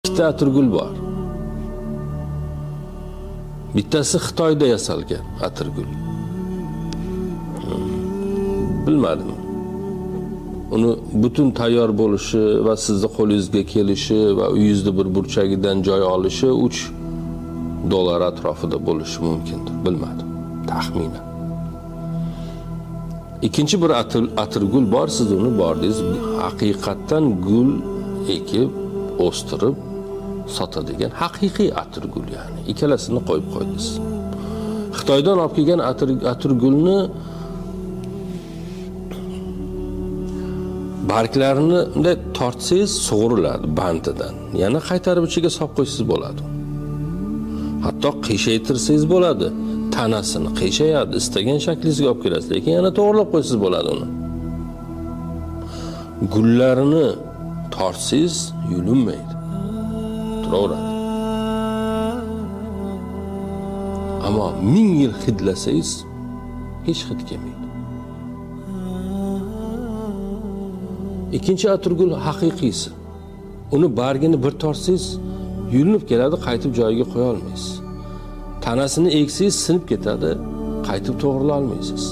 ikkita atirgul bor. Bittasi Xitoyda yasalgan atirgul. Bilmadim. Uni butun tayyor bo'lishi va sizni qo'lingizga kelishi va uyingizda bir burchagidan joy olishi $3 atrofida bo'lishi mumkindir. Bilmadim. Taxminan. Ikkinchi bir atirgul bor, siz uni bordingiz, haqiqatdan gul ekib, o'stirib sotadigan haqiqiy atirgul ya'ni. Ikkalasini qo'yib qo'ydingiz. Xitoydan olib kelgan atirgulni barglarini bunday tortsangiz sug'uriladi bantidan. Yana qaytarib ichiga solib qo'ysangiz bo'ladi. Hatto qiyshaytirsangiz bo'ladi. Tanasini qiyshayadi, istagan shaklingizga olib kelasiz, lekin yana to'g'rilab qo'ysangiz bo'ladi uni. Gullarini tortsangiz yulinmaydi. Turaveradi. Ammo 1000 yil hidlasangiz hech hid kelmaydi. Ikkinchi atirgul haqiqiysi. Uni bargini bir tortsangiz yulinib keladi, qaytib joyiga qo'ya olmaysiz. Tanasini eksangiz sinib ketadi, qaytib to'g'rila olmaysiz.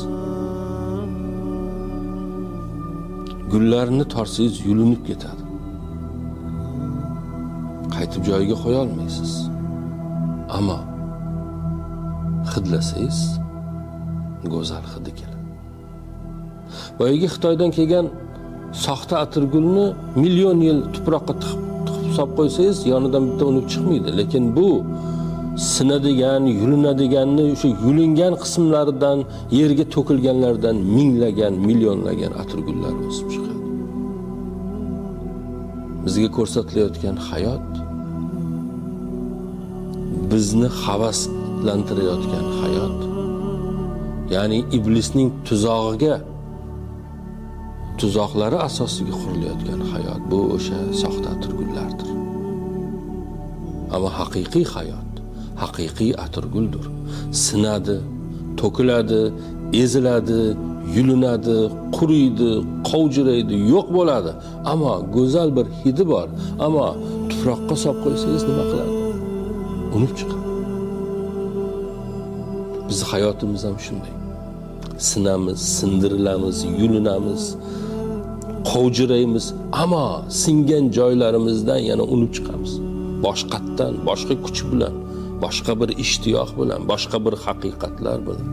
Gullarini tortsangiz yulinib ketadi. Qaytib joyiga qo'ya olmaysiz. Ammo hidlasangiz go'zal hidi keladi. Boyagi Xitoydan kelgan soxta atirgulni million yil tuproqqa tiqib solib qo'ysangiz, yonidan bitta unib chiqmaydi, lekin bu sinadigan, yulinadiganni o'sha yulingan qismlaridan, yerga to'kilganlardan minglagan, millionlagan atirgullar o'sib chiqadi. Bizga ko'rsatilayotgan hayot, bizni havaslantirayotgan hayot, ya'ni iblisning tuzoqlari asosiga qurilayotgan hayot, bu o'sha soxta atirgullardir. Ammo haqiqiy hayot, haqiqiy atirguldir. Sinadi, to'kiladi, eziladi, yulinadi, quriydi, qovjiraydi, yo'q bo'ladi. Ammo go'zal bir hidi bor. Ammo tuproqqa solib qo'ysangiz nima qiladi? Unib chiqadi. Bizning hayotimiz ham shunday. Sinamiz, sindirilamiz, yulinamiz, qovjiraymiz, ammo singan joylarimizdan yana unib chiqamiz. Boshqatdan, boshqa kuch bilan, boshqa bir ishtiyoq bilan, boshqa bir haqiqatlar bilan.